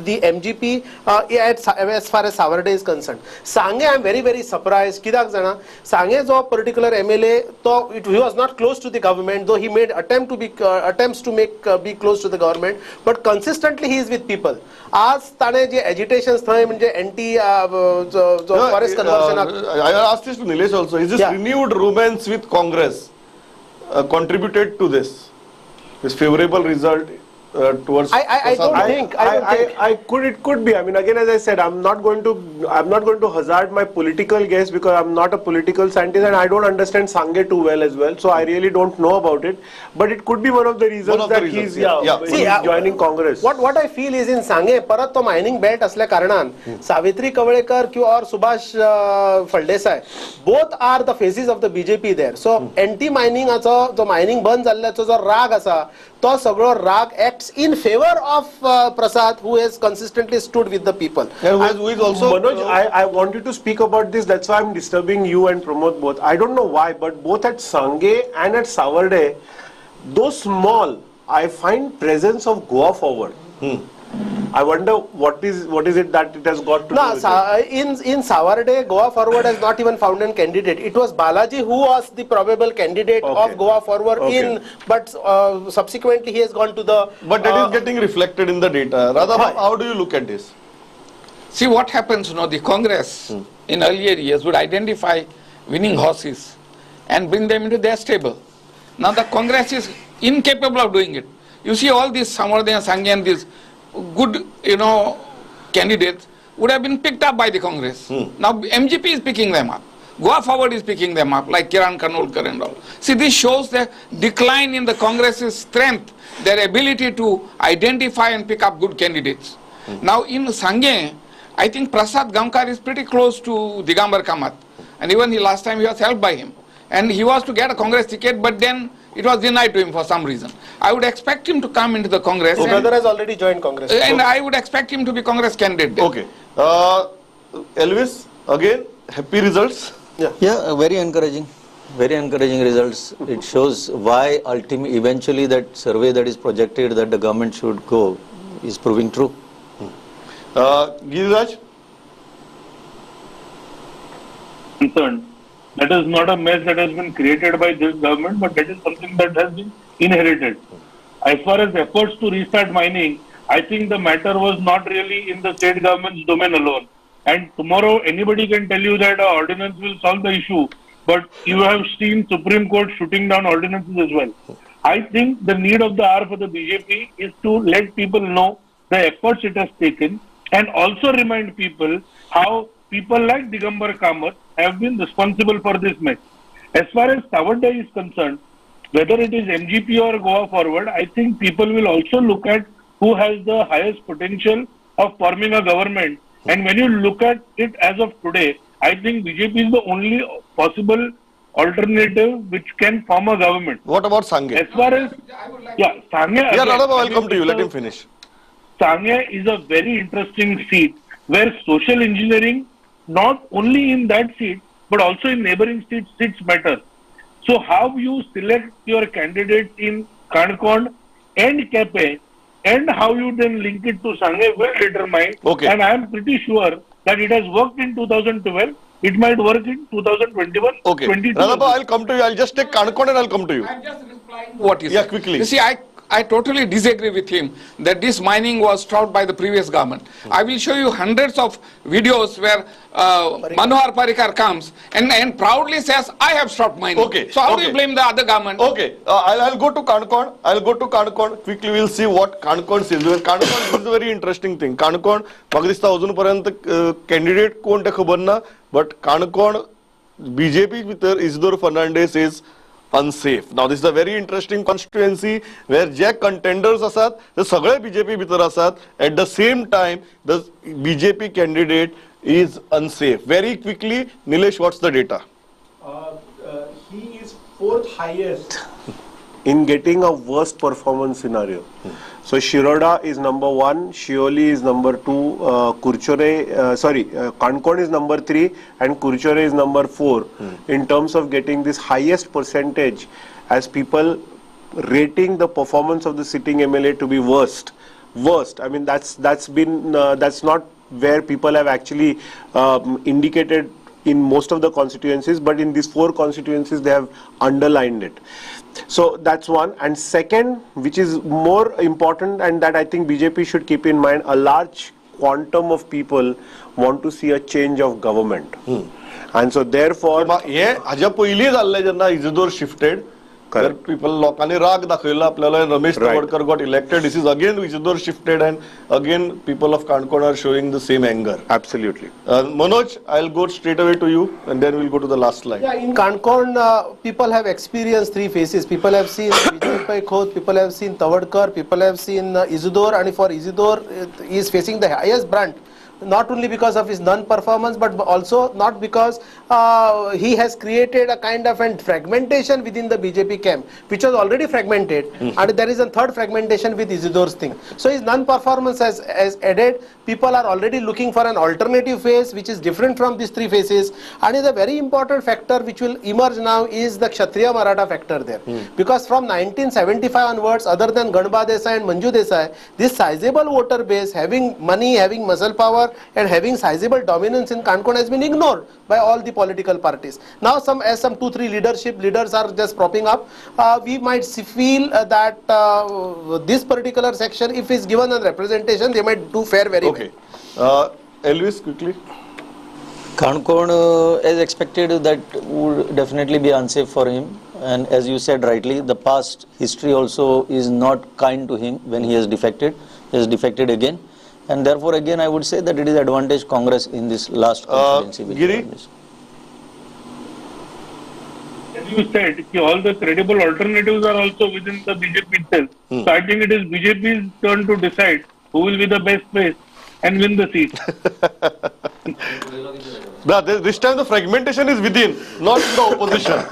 the MGP as far as Savarde is concerned. Sange, I am very surprised. Kidak jana Sange jo particular MLA, so he was not close to the government, though he made attempts to make be close to the government, but consistently he is with people. आज ताणे जे agitations थंय म्हणजे anti forest conversion. I asked this to Nilesh also. Is this renewed romance with Congress contributed to this favorable result towards? I don't think. It could be. I mean, again, as I said, I'm not going to hazard my political guess because I'm not a political scientist and I don't understand Sange too well as well. So I really don't know about it. But it could be one of the reasons he's joining Congress. What I feel is in Sange, परत तो mining belt असल्या कारणान Savitri Kavlekar or Subhash Faldesai, both are the faces of the BJP there. So anti-mining जो mining बंद जाल्ल्याचो जो राग असा, तो सगळो राग acts in favor of Prasad, who has consistently stood with the people. And who is also Manoj, I want you to speak about this. That's why I'm disturbing you and Pramod both. I don't know why, but both at Sange and at Savarde, though small, I find presence of Goa forward. I wonder what is it that it has got to do with it? In Savarde, Goa Forward has not even found a candidate. It was Balaji who was the probable candidate of Goa Forward but subsequently he has gone to the... But that is getting reflected in the data. Radha, how do you look at this? See what happens, the Congress in earlier years would identify winning horses and bring them into their stable. Now the Congress is incapable of doing it. You see all these Savarde and Sange and these good, candidates would have been picked up by the Congress. Now MGP is picking them up. Goa Forward is picking them up, like Kiran Kanolkar and all. See, this shows the decline in the Congress's strength, their ability to identify and pick up good candidates. Now in Sange, I think Prasad Gamkar is pretty close to Digambar Kamath. And even last time he was helped by him. And he was to get a Congress ticket, but then it was denied to him for some reason. I would expect him to come into the Congress. His brother has already joined Congress. And I would expect him to be Congress candidate. Okay. Elvis, again, happy results? Yeah, very encouraging. Very encouraging results. It shows why eventually that survey that is projected that the government should go is proving true. Giriraj? Concerned. That is not a mess that has been created by this government, but that is something that has been inherited. As far as efforts to restart mining, I think the matter was not really in the state government's domain alone. And tomorrow anybody can tell you that ordinance will solve the issue, but you have seen Supreme Court shooting down ordinances as well. I think the need of the hour for the BJP is to let people know the efforts it has taken and also remind people how people like Digambar Kamath have been responsible for this mess. As far as Savarde is concerned, whether it is MGP or Goa Forward, I think people will also look at who has the highest potential of forming a government. And when you look at it as of today, I think BJP is the only possible alternative which can form a government. What about Sange? As far as, Sange. Yeah, Radha, welcome to you. Let him finish. Sange is a very interesting seat where social engineering, not only in that seat, but also in neighboring seats matter. So how you select your candidates in Kanakond and Kepe and how you then link it to Sange will determine. Okay. And I am pretty sure that it has worked in 2012. it might work in 2021. Okay. 22. Radhappa, I'll come to you. I'll just take Konkani and I'll come to you. I'm just replying to what he Yeah, said. quickly. You see, I totally disagree with him that this mining was stopped by the previous government. I will show you hundreds of videos where Manohar Parrikar comes and proudly says, I have stopped mining. Okay. So how do Okay. you blame the other government? Okay, I'll go to Konkani. I'll go to Konkani. Quickly, we'll see what Konkani says. Because Konkani is a very interesting thing. Konkani, म्हाका दिसता अजून candidate कोण ते खबर ना, but Konkani BJP भितर Isidore Fernandez is unsafe. Now this is a very interesting constituency where J contenders असतात ते सगळे BJP भितर असतात. At the same time, the BJP candidate is unsafe. Very quickly, Nilesh, what's the data? He is fourth highest in getting a worst performance scenario. So Shiroda is number 1, Shioli is number 2, Konkani is number 3 and Kurchore is number 4 in terms of getting this highest percentage as people rating the performance of the sitting MLA to be worst. I mean that's not where people have actually indicated in most of the constituencies, but in these 4 constituencies they have underlined it. So that's one. And second, which is more important and that I think BJP should keep in mind, a large quantum of people want to see a change of government. And so therefore... हे हाज्या पयलीं जाल्लें जेन्ना Isidore shifted, where people लोकांनी राग दाखयलो आपल्याला Ramesh Tawadkar got elected. This is again Isidore shifted and again people of Konkani are showing the same anger. Absolutely. Manoj, I'll go straight away to you and then we'll go to the last slide. Yeah, in Konkani, people have experienced 3 phases. People have seen Vijay Khot, people have seen Tavadkar, people have seen Isidore, and for Isidore, he is facing the highest brunt. Not only because of his non-performance, but also not because he has created a kind of a fragmentation within the BJP camp, which was already fragmented, and there is a third fragmentation with Isidore's thing. So his non-performance has added. People are already looking for an alternative phase, which is different from these 3 phases, and is a very important factor which will emerge now is the Kshatriya Maratha factor there. Because from 1975 onwards, other than Ganba Desai and Manju Desai, this sizable voter base, having money, having muscle power, and having sizable dominance in Konkani has been ignored by all the political parties. Now some 2-3 leaders are just propping up. We might feel that this particular section, if is given a representation, they might do fare very Okay. Elvis, quickly. Konkani, as expected, that would definitely be unsafe for him. And as you said rightly, the past history also is not kind to him when he has defected. He has defected again. And therefore, again, I would say that it is advantage Congress in this last constituency. Giri? As you said, all the credible alternatives are also within the BJP itself. So I think it is BJP's turn to decide who will be the best place and win the seat. This time the fragmentation is within, not in the opposition.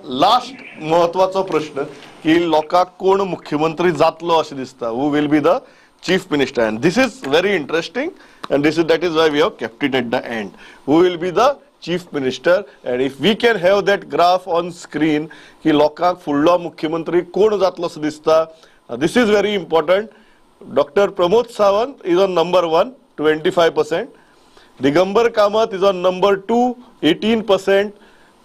Last महत्वाचा प्रश्न की लोकांक कोण मुख्यमंत्री जातलो अशें दिसता, who will be the chief minister, and this is very interesting and that is why we have kept it at the end. Who will be the chief minister, and if we can have that graph on screen की लोकांक फुडलो मुख्यमंत्री कोण जातलो असो दिसता, this is very important. Dr. Pramod Sawant is on number 1, 25%. Digambar Kamath is on number 2, 18%.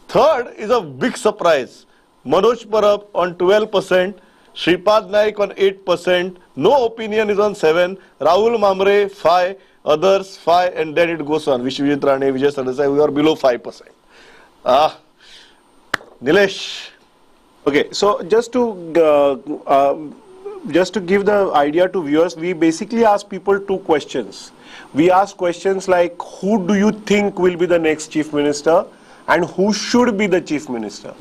Third is a big surprise. Manoj Parab on 12%. Shripad Naik on 8%. No opinion is on 7%. Rahul Mamre 5%. Others 5%. And then it goes on. Vishwajit Rane, Vijay Sardesai, we are below 5%. Nilesh. Okay, so just to give the idea to viewers, we basically ask people 2 questions. We ask questions like, who do you think will be the next chief minister, and who should be the chief minister?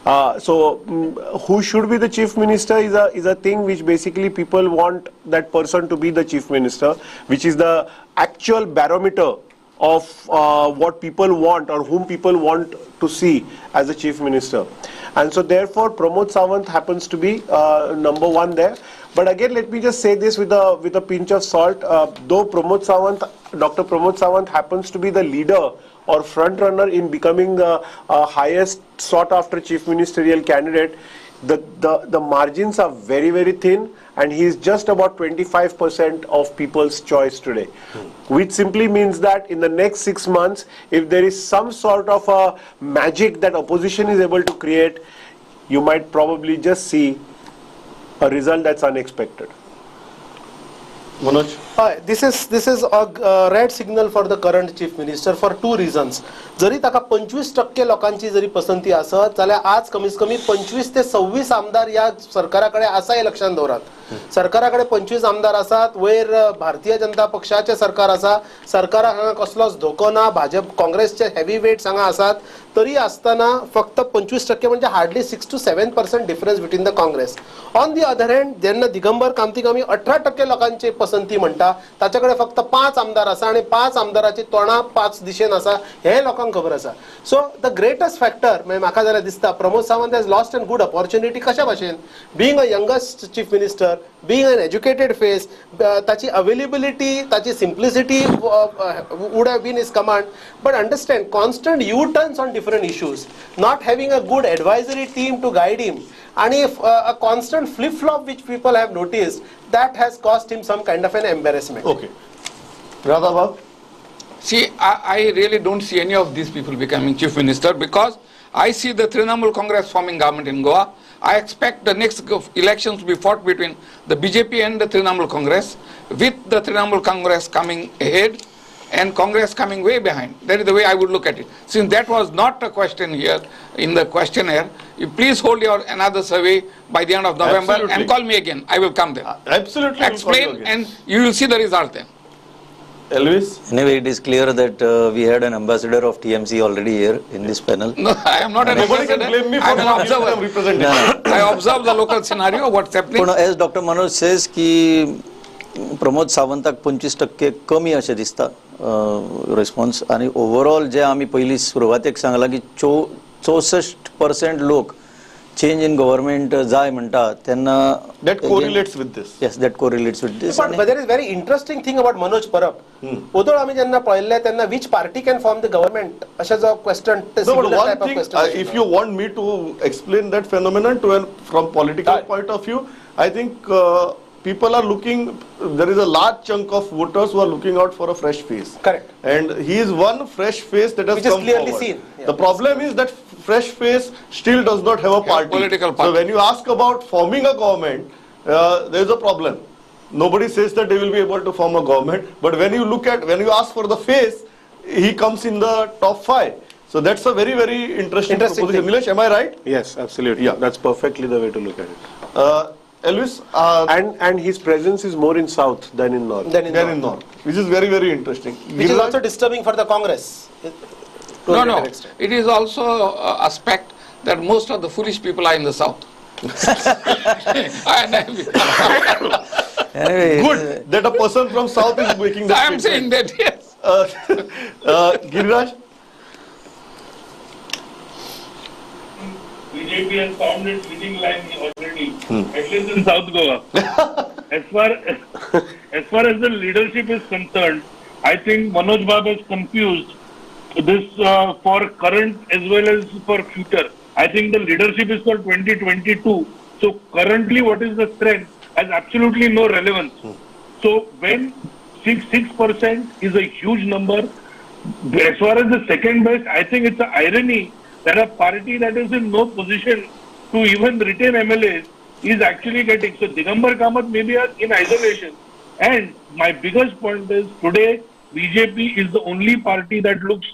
Who should be the chief minister is a thing which basically people want that person to be the chief minister, which is the actual barometer of what people want or whom people want to see as a chief minister. And so therefore Pramod Sawant happens to be number 1 there. But again, let me just say this with a pinch of salt. Though Dr. Pramod Sawant happens to be the leader or front runner in becoming the highest sought after chief ministerial candidate, the margins are very, very thin, and he is just about 25% of people's choice today. Which simply means that in the next 6 months, if there is some sort of a magic that opposition is able to create, you might probably just see a result that's unexpected. Manoj? This is a red signal for the current chief minister for two reasons. जरी ताका 25% लोकांची जरी पसंती असत जाल्यार आज कमीत कमी 25 ते 26 आमदार या सरकाराकडे आसा हे लक्षात दवरात. सरकाराकडे 25 आमदार आसात, वयर भारतीय जनता पक्षाचे सरकार आसा, सरकाराक हांगा कसलोच धोको ना, भाजप काँग्रेसचे हेवी वेट्स हांगा आसात, तरी आसतना फक्त 25% म्हणजे hardly 6 to 7% difference between the Congress. On the other hand जेन्ना दिगंबर कामती कमी 18% लोकांची पसंती म्हणटा ताच्याकडे फक्त 5 आमदार आसा आणि 5 आमदाराची तोंडां 5 दिशेन आसा हे लोकांक खबर आसा. सो द ग्रेटेस्ट फॅक्टर म्हाका जाल्यार दिसता Pramod Sawant has lost an good opportunity. कशा भाशेन being a youngest chief minister, being an educated face, ताची अवेलेबिलिटी, ताची simplicity would have been his command, but understand constant U turns on different issues, not having a good advisory team to guide him, and a constant flip-flop which people have noticed, that has caused him some kind of an embarrassment. Okay. Radha, See, I really don't see any of these people becoming chief minister, because I see the Trinamool Congress forming government in Goa. I expect the next elections to be fought between the BJP and the Trinamool Congress, with the Trinamool Congress coming ahead and Congress coming way behind. That is the way I would look at it. Since that was not a question here in the questionnaire, you please hold your another survey by the end of November. Absolutely. And call me again. I will come there. Absolutely. Explain, and you will see the result then. Elvis? Anyway, it is clear that we had an ambassador of TMC already here in this panel. No, I am not an Nobody ambassador. can blame me I for am an not giving them observer. representation. I observe the local scenario, what's happening. पण as Dr. Manoj says की प्रमोद सावंताक 25% कमी अशें दिसता response, आणि overall जे आमी पयलीं सुरवातेक सांगला की 64% लोक चेंज इन गव्हर्नमेंट जाय म्हणटा तेन्ना That correlates with this. yes, that correlates with this. But there is very interesting thing about Manoj Parab. Although आम्ही जेन्ना पळयल्ले तेन्ना which party can form the government अशा जो question, No, but one thing, if you want me to explain that phenomenon from political point of view, I think people are looking, there is a large chunk of voters who are looking out for a fresh face. Correct. And he is one fresh face that has Which is come clearly forward. seen. Yeah. The problem is that fresh face still does not have a party. Political party. So when you ask about forming a government, there is a problem. Nobody says that they will be able to form a government, but when you ask for the face, he comes in the top 5. So that's a very, very interesting proposition. Nilesh, am I right? Yes, absolutely. Yeah. That's perfectly the way to look at it. Elvis, And his presence is more in south than in north. Then in they're in north, which is very, very interesting. which is also disturbing for the Congress. To a No, greater no. extent. It is also a aspect that most of the foolish people are in the south. Anyway, Good that a person from south is making that I am saying statement. that, yes. Giriraj? BJP has found its winning line already, at least in South Goa. As far as the leadership is concerned, I think Manoj Baba is confused this for current as well as for future. I think the leadership is for 2022. So currently what is the strength has absolutely no relevance. So when 6% is a huge number, as far as the second best, I think it's an irony that a party that is in no position to even retain MLAs is actually getting. So Digambar Kamath may be in isolation. And my biggest point is today BJP is the only party that looks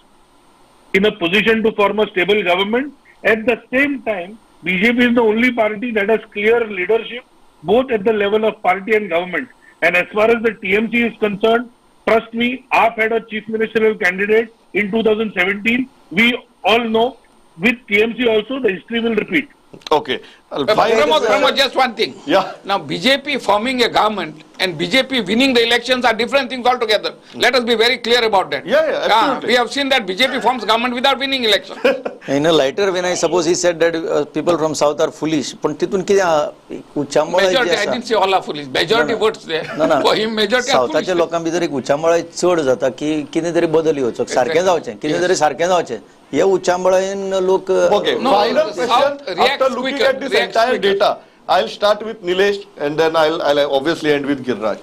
in a position to form a stable government. At the same time, BJP is the only party that has clear leadership both at the level of party and government. And as far as the TMC is concerned, trust me, AAP had a chief ministerial candidate in 2017. We all know with TMC also the history will repeat. Okay. Pramod, just one thing. Yeah. Now BJP forming a government and BJP winning the elections are different things altogether. Let us be very clear about that. Yeah, absolutely. We have seen that BJP forms government without winning election. In a lighter vein, I suppose he said that people from south are foolish. पण तिथून किती उच्चांबळ Majority, I didn't say all are foolish. Majority votes there. For him, majority are foolish. सावथाच्या लोकां भितर एक उच्चांबळ चड जाता की कितें तरी बदल येवचो सारकें जावचें कितें तरी सारकें जावचें हे उच्चांबळेन लोक Okay, No, final South question reacts after looking quicker, at this reacts entire quicker. data. I'll start with Nilesh and then I'll obviously end with Giriraj.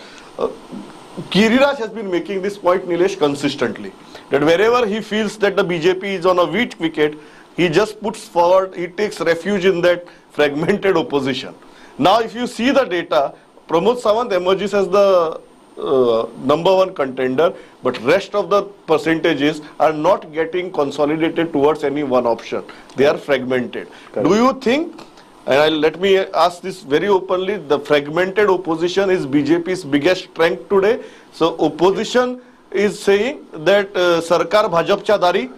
Giriraj has been making this point, Nilesh, consistently. That wherever he feels that the BJP is on a weak wicket, he just puts forward, he takes refuge in that fragmented opposition. Now, if you see the data, Pramod Sawant emerges as the number one contender, but rest of the percentages are not getting consolidated towards any one option. They are fragmented. Correct. Do you think, and let me ask this very openly, the fragmented opposition is BJP's biggest strength today? So opposition is saying that Sarkar Bhajapcha Dari.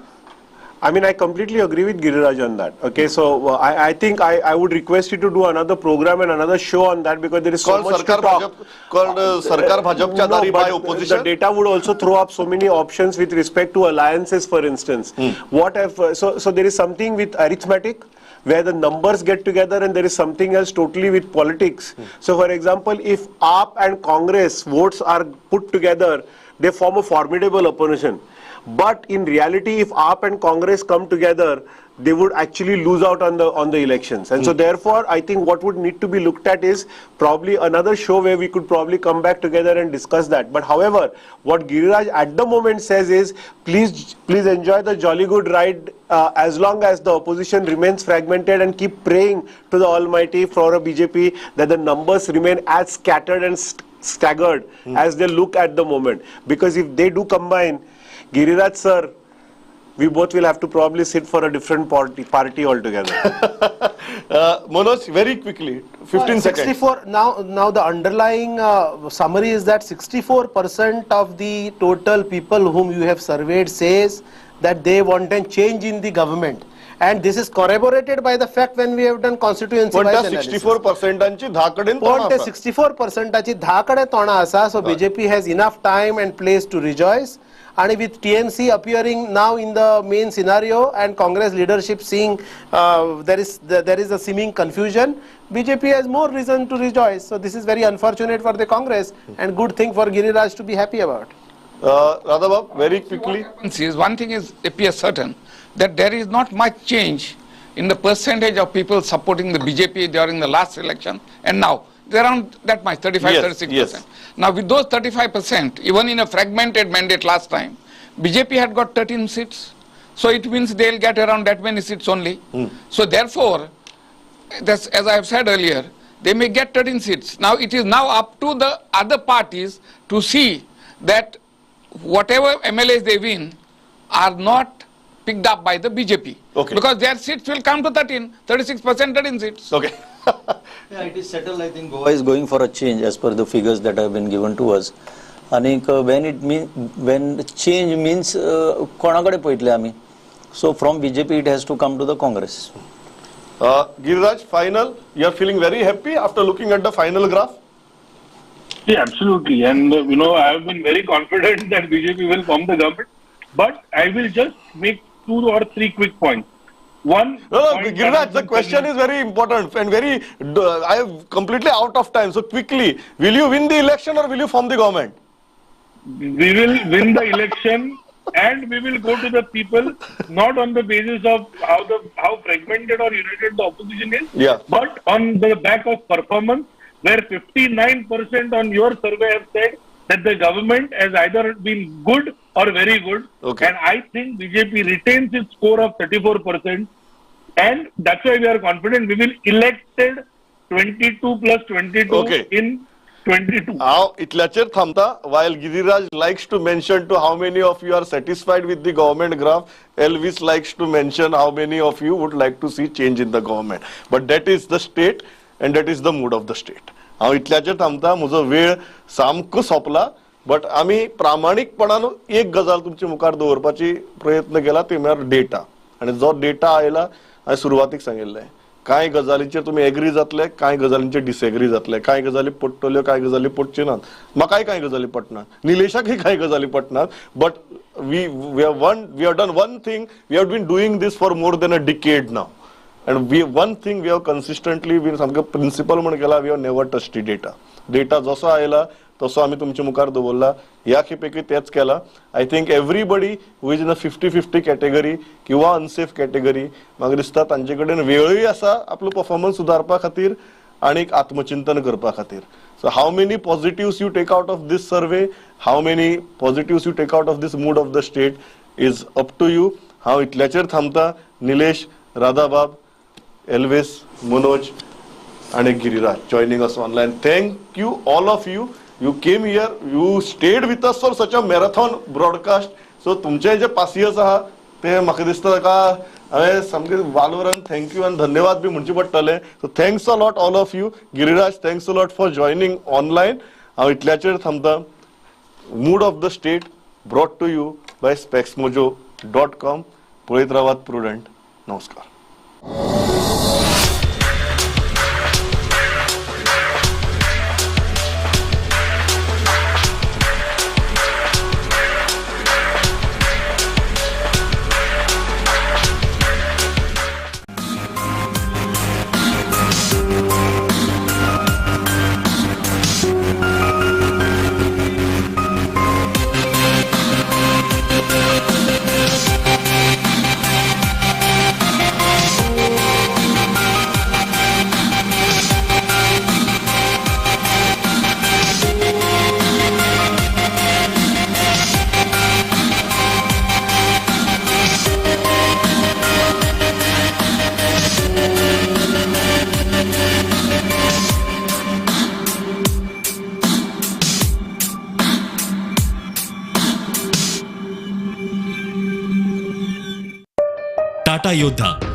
I mean, I completely agree with Giriraj on that. Okay, so I think I would request you to do another program and another show on that because there is so much to talk. Called Sarkar Bhajapcha Dari by opposition. The data would also throw up so many options with respect to alliances, for instance. What if so there is something with arithmetic where the numbers get together and there is something else totally with politics. So, for example, if AAP and Congress votes are put together, they form a formidable opposition. But in reality, if AAP and Congress come together, they would actually lose out on the elections. And so therefore, I think what would need to be looked at is probably another show where we could probably come back together and discuss that. But however, what Giriraj at the moment says is, please enjoy the jolly good ride as long as the opposition remains fragmented, and keep praying to the Almighty for a BJP that the numbers remain as scattered and staggered as they look at the moment. Because if they do combine, Giriraj sir, we both will have to probably sit for a different party altogether. Manoj, very quickly, 15 seconds. 64, now the underlying summary is that 64% of the total people whom you have surveyed says that they want a change in the government. And this is corroborated by the fact when we have done constituency wise analysis. 64%ची धाकडेन पण तोंड ते आसा. 64%ची धाकडे तोंडां आसा. So BJP has enough time and place to rejoice. And with TMC appearing now in the main scenario and Congress leadership seeing there is a seeming confusion, BJP has more reason to rejoice. So this is very unfortunate for the Congress and good thing for Giriraj to be happy about. Radhabab, very quickly. One thing appears certain, that there is not much change in the percentage of people supporting the BJP during the last election and now. They're around that much, 35-36%. Yes. Now with those 35%, even in a fragmented mandate last time, BJP had got 13 seats. So it means they'll get around that many seats only. So therefore, as I have said earlier, they may get 13 seats. Now it is now up to the other parties to see that whatever MLAs they win are not picked up by the BJP. Okay. Because their seats will come to 36%, 13 seats. Okay. Yeah, it is settled. I think Goa is going for a change as per the figures that have been given to us. And when change means कोणाकडे पळयतले आमी. So from BJP it has to come to the Congress. Giriraj, final. You are feeling very happy after looking at the final graph? Yeah, absolutely. And I have been very confident that BJP will form the government. But I will just make 2 or 3 quick points. One. No, Giriraj, the question is very important and very. I am completely out of time. So quickly, will you win the election or will you form the government? We will win the election and we will go to the people not on the basis of how fragmented or united the opposition is, but on the back of performance, where 59% on your survey have said that the government has either been good or very good. Okay. And I think BJP retains its score of 34%. And that's why we are confident we will elected 22 plus 22 in 22. Now, itlacher thamta, while Giriraj likes to mention to how many of you are satisfied with the government graph, Elvis likes to mention how many of you would like to see change in the government. But that is the state and that is the mood of the state. Now, itlacher thamta, mujo वेळ सामको सोपला. But आम्ही प्रामाणिकपणानं एक गजाल तुमच्या मुखार दवरपाची प्रयत्न केला ते म्हळ्यार डेटा. आणि जो डेटा आयला हांवें सुरवातीक सांगिल्लें कांय गजालींचेर तुमी एग्री जातले, कांय गजालींचेर डिसएग्री जातले, कांय गजाली पडटल्यो, कांय गजाली पडच्यो नात. म्हाकाय कांय गजाली पटनात, निलेशाकय कांय गजाली पटनात, but we have done one thing, we have been doing this for more than a decade now. And one thing we have consistently been सामकें प्रिन्सिपल म्हण केला, we have never touched data. Data जसो आयला तसो आमी तुमच्या मुखार दवरला. ह्या खेपेकी तेच केला. I think everybody who is in a 50-50 category किंवा अनसेफ कॅटेगरी, म्हाका दिसता तांचे कडेन वेळय आसा आपलो परफॉर्मन्स सुदारपा खातीर आनीक आत्मचिंतन करपा खातीर. So how many positives you take out of this survey, how many positives you take out of this mood of the state is up to you. हांव इतल्याचेर थांबता. Nilesh, राधाबाब, Elvis, Manoj, and Giriraj joining us online. Thank you, all of you. You came here, you stayed with us for such a marathon broadcast. So तुमचे जे पासियस आहा ते म्हाका दिसता ताका हांवें सामके वालोरान थँक्यू आनी धन्यवाद बी म्हणचे पडटले. So thanks a lot all of you. Giriraj, thanks a lot for joining online. हांव इतल्याचेर थांबता. Mood of the state brought to you by specsmojo.com. पळयत रावात प्रुडंट. नमस्कार. टाटा योद्धा